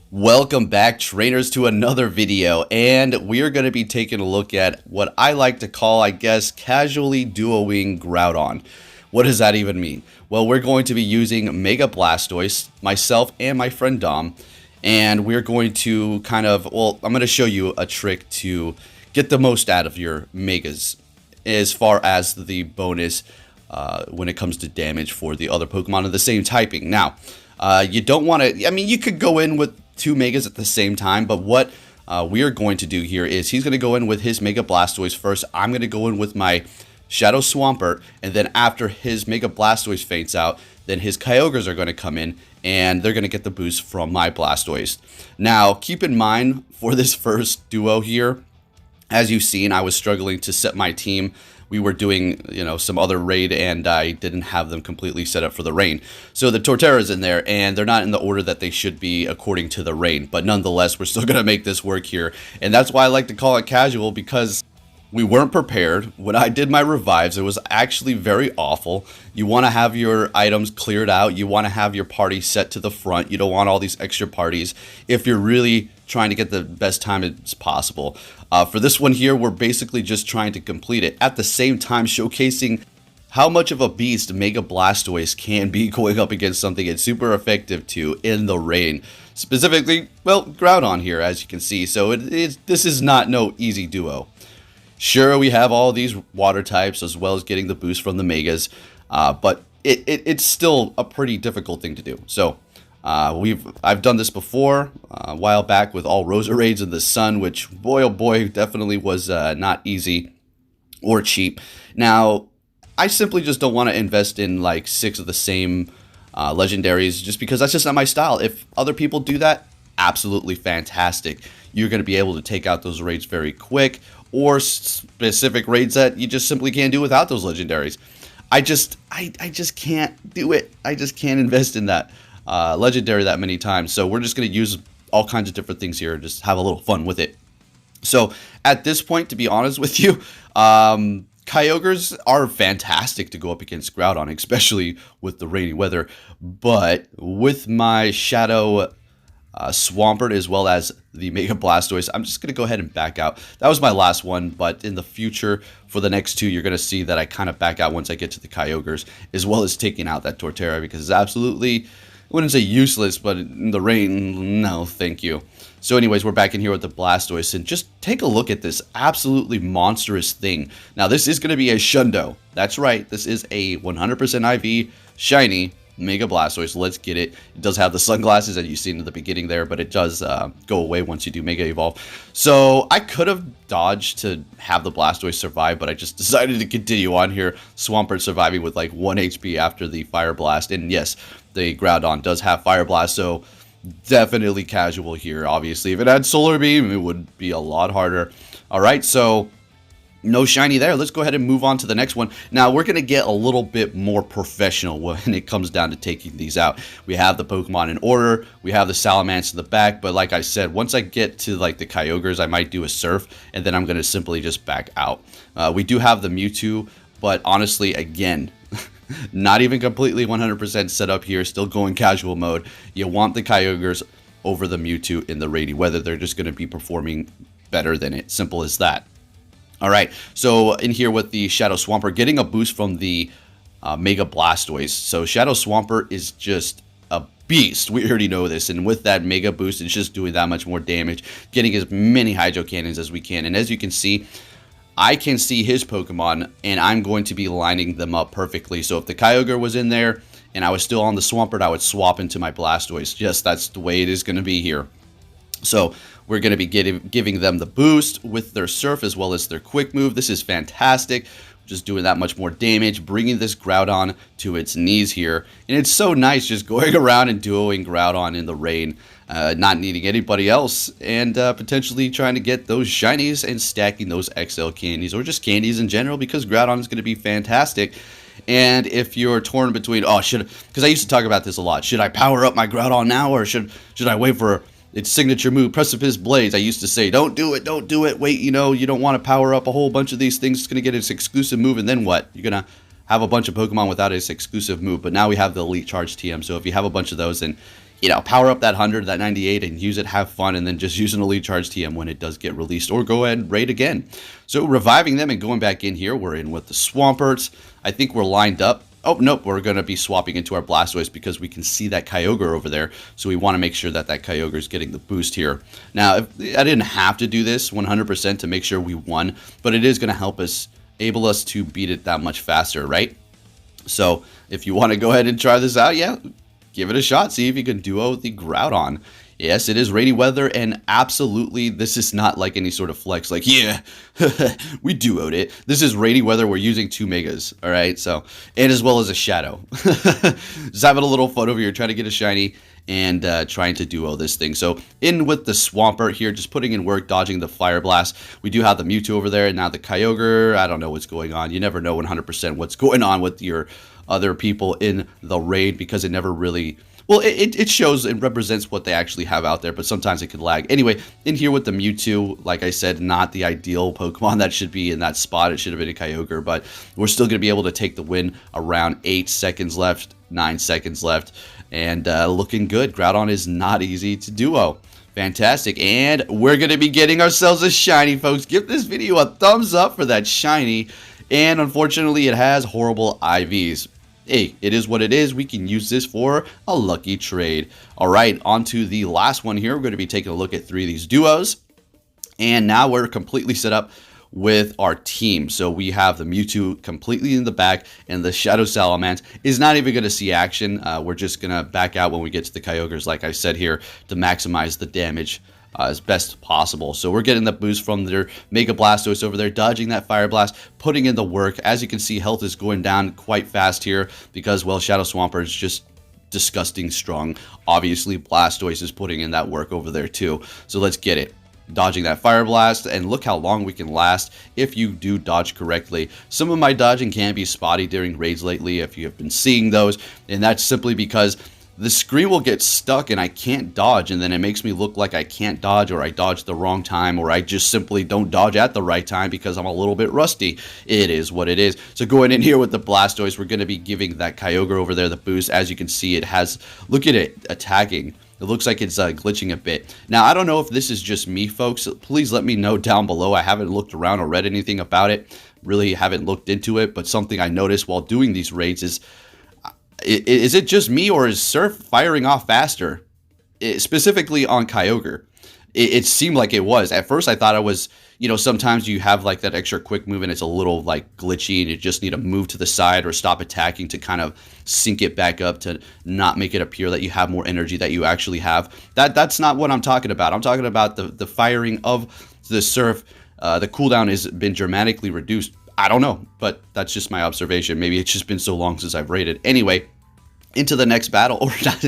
Welcome back, trainers, to another video, and we are going to be taking a look at what I like to call, I guess, casually duoing Groudon. What does that even mean? Well, we're going to be using Mega Blastoise, myself and my friend Dom, and we're going to I'm going to show you a trick to get the most out of your Megas as far as the bonus when it comes to damage for the other Pokemon of the same typing. Now, you don't want to, you could go in with two Megas at the same time, but what we are going to do here is he's going to go in with his Mega Blastoise first. I'm going to go in with my Shadow Swampert, and then after his Mega Blastoise faints out, then his Kyogres are going to come in, and they're going to get the boost from my Blastoise. Now, keep in mind, for this first duo here, as you've seen, I was struggling to set my team. We were doing, some other raid, and I didn't have them completely set up for the rain. So the Torterra's in there, and they're not in the order that they should be according to the rain. But nonetheless, we're still going to make this work here. And that's why I like to call it casual, because we weren't prepared. When I did my revives, it was actually very awful. You want to have your items cleared out. You want to have your party set to the front. You don't want all these extra parties if you're really trying to get the best time as possible. For this one here, we're basically just trying to complete it. At the same time, showcasing how much of a beast Mega Blastoise can be going up against something it's super effective to in the rain. Specifically, well, Groudon here, as you can see. So this is not no easy duo. Sure, we have all these water types as well as getting the boost from the Megas, but it's still a pretty difficult thing to do. So I've done this before a while back with all Rosa raids in the sun, which boy oh boy definitely was not easy or cheap. Now I simply just don't want to invest in like 6 of the same legendaries, just because that's just not my style. If other people do that, absolutely fantastic. You're going to be able to take out those raids very quick, or specific raids that you just simply can't do without those legendaries. I just can't do it. I just can't invest in that legendary that many times. So we're just going to use all kinds of different things here and just have a little fun with it. So at this point, to be honest with you, Kyogres are fantastic to go up against Groudon, especially with the rainy weather. But with my Shadow Swampert as well as the Mega Blastoise, I'm just going to go ahead and back out. That was my last one, but in the future, for the next 2, you're going to see that I kind of back out once I get to the Kyogres, as well as taking out that Torterra, because it's absolutely, I wouldn't say useless, but in the rain, no, thank you. So anyways, we're back in here with the Blastoise, and just take a look at this absolutely monstrous thing. Now, this is going to be a Shundo. That's right, this is a 100% IV shiny Mega Blastoise. Let's get it. It does have the sunglasses that you've seen in the beginning there, but it does go away once you do Mega Evolve. So I could have dodged to have the Blastoise survive, but I just decided to continue on here. Swampert surviving with like 1 HP after the Fire Blast. And yes, the Groudon does have Fire Blast, so definitely casual here. Obviously, if it had Solar Beam, it would be a lot harder. Alright, so no shiny there. Let's go ahead and move on to the next one. Now, we're going to get a little bit more professional when it comes down to taking these out. We have the Pokemon in order. We have the Salamence in the back. But like I said, once I get to like the Kyogres, I might do a Surf. And then I'm going to simply just back out. We do have the Mewtwo. But honestly, again, not even completely 100% set up here. Still going casual mode. You want the Kyogres over the Mewtwo in the rainy weather. They're just going to be performing better than it. Simple as that. Alright, so in here with the Shadow Swampert, getting a boost from the Mega Blastoise. So Shadow Swampert is just a beast. We already know this. And with that Mega boost, it's just doing that much more damage. Getting as many Hydro Cannons as we can. And as you can see, I can see his Pokemon, and I'm going to be lining them up perfectly. So if the Kyogre was in there, and I was still on the Swampert, I would swap into my Blastoise. Yes, that's the way it is going to be here. So we're going to be giving them the boost with their Surf as well as their Quick Move. This is fantastic. Just doing that much more damage, bringing this Groudon to its knees here. And it's so nice just going around and duoing Groudon in the rain, not needing anybody else, and potentially trying to get those shinies and stacking those XL candies, or just candies in general, because Groudon is going to be fantastic. And if you're torn between, because I used to talk about this a lot, should I power up my Groudon now, or should I wait for its signature move, Precipice Blades? I used to say, don't do it, wait, you don't want to power up a whole bunch of these things. It's going to get its exclusive move, and then what? You're going to have a bunch of Pokemon without its exclusive move. But now we have the Elite Charge TM, so if you have a bunch of those, then you know, power up that 100, that 98, and use it, have fun, and then just use an Elite Charge TM when it does get released, or go ahead and raid again. So reviving them and going back in here, we're in with the Swamperts. I think we're lined up. Oh, nope, we're going to be swapping into our Blastoise because we can see that Kyogre over there, so we want to make sure that that Kyogre is getting the boost here. Now, I didn't have to do this 100% to make sure we won, but it is going to help us, able us to beat it that much faster, right? So if you want to go ahead and try this out, yeah, give it a shot. See if you can duo the Groudon. Yes, it is rainy weather, and absolutely, this is not like any sort of flex. Like, yeah, we duoed it. This is rainy weather. We're using 2 megas, all right? So, and as well as a shadow. Just having a little fun over here, trying to get a shiny and trying to duo this thing. So, in with the Swampert here, just putting in work, dodging the Fire Blast. We do have the Mewtwo over there, and now the Kyogre. I don't know what's going on. You never know 100% what's going on with your other people in the raid because it never really... Well, it shows and represents what they actually have out there, but sometimes it could lag. Anyway, in here with the Mewtwo, like I said, not the ideal Pokemon that should be in that spot. It should have been a Kyogre, but we're still going to be able to take the win around 8 seconds left, 9 seconds left, and looking good. Groudon is not easy to duo. Fantastic, and we're going to be getting ourselves a shiny, folks. Give this video a thumbs up for that shiny, and unfortunately, it has horrible IVs. Hey, it is what it is. We can use this for a lucky trade. All right, on to the last one here. We're going to be taking a look at 3 of these duos. And now we're completely set up with our team. So we have the Mewtwo completely in the back, and the Shadow Salamence is not even going to see action. We're just going to back out when we get to the Kyogres, like I said here, to maximize the damage as best possible. So we're getting the boost from their Mega Blastoise over there, dodging that Fire Blast, putting in the work. As you can see, health is going down quite fast here because, well, Shadow Swampert is just disgusting strong. Obviously, Blastoise is putting in that work over there too. So let's get it. Dodging that Fire Blast, and look how long we can last if you do dodge correctly. Some of my dodging can be spotty during raids lately if you have been seeing those, and that's simply because the screen will get stuck and I can't dodge, and then it makes me look like I can't dodge, or I dodged the wrong time, or I just simply don't dodge at the right time because I'm a little bit rusty. It is what it is. So going in here with the Blastoise, we're going to be giving that Kyogre over there the boost. As you can see, it has, look at it, attacking. It looks like it's glitching a bit. Now, I don't know if this is just me, folks. Please let me know down below. I haven't looked around or read anything about it. Really haven't looked into it, but something I noticed while doing these raids is it just me, or is Surf firing off faster? Specifically on Kyogre. It seemed like it was. At first I thought it was, you know, sometimes you have like that extra quick move and it's a little like glitchy and you just need to move to the side or stop attacking to kind of sync it back up to not make it appear that you have more energy that you actually have. That's not what I'm talking about. I'm talking about the firing of the Surf. The cooldown has been dramatically reduced. I don't know, but that's just my observation. Maybe it's just been so long since I've raided. Anyway, into the next battle, or not,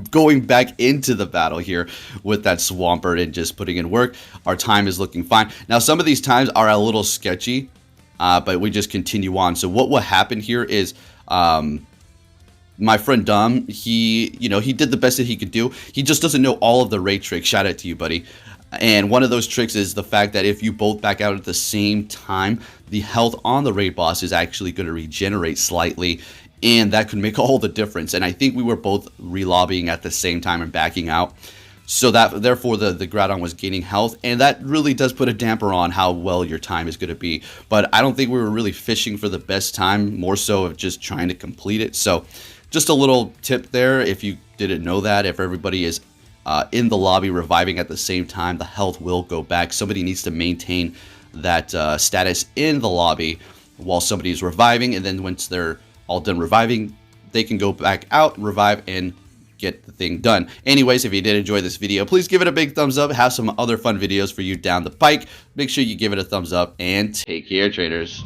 going back into the battle here with that Swampert and just putting in work. Our time is looking fine. Now, some of these times are a little sketchy, but we just continue on. So what will happen here is my friend Dom, he did the best that he could do. He just doesn't know all of the raid tricks. Shout out to you, buddy. And one of those tricks is the fact that if you both back out at the same time, the health on the raid boss is actually going to regenerate slightly, and that could make all the difference. And I think we were both relobbying at the same time and backing out, so that therefore the Groudon was gaining health, and that really does put a damper on how well your time is going to be. But I don't think we were really fishing for the best time, more so of just trying to complete it. So just a little tip there, if you didn't know that, if everybody is in the lobby reviving at the same time, the health will go back. Somebody needs to maintain that status in the lobby while somebody is reviving, and then once they're all done reviving, they can go back out, revive, and get the thing done. Anyways, if you did enjoy this video, please give it a big thumbs up. Have some other fun videos for you down the pike. Make sure you give it a thumbs up, and take care, traders.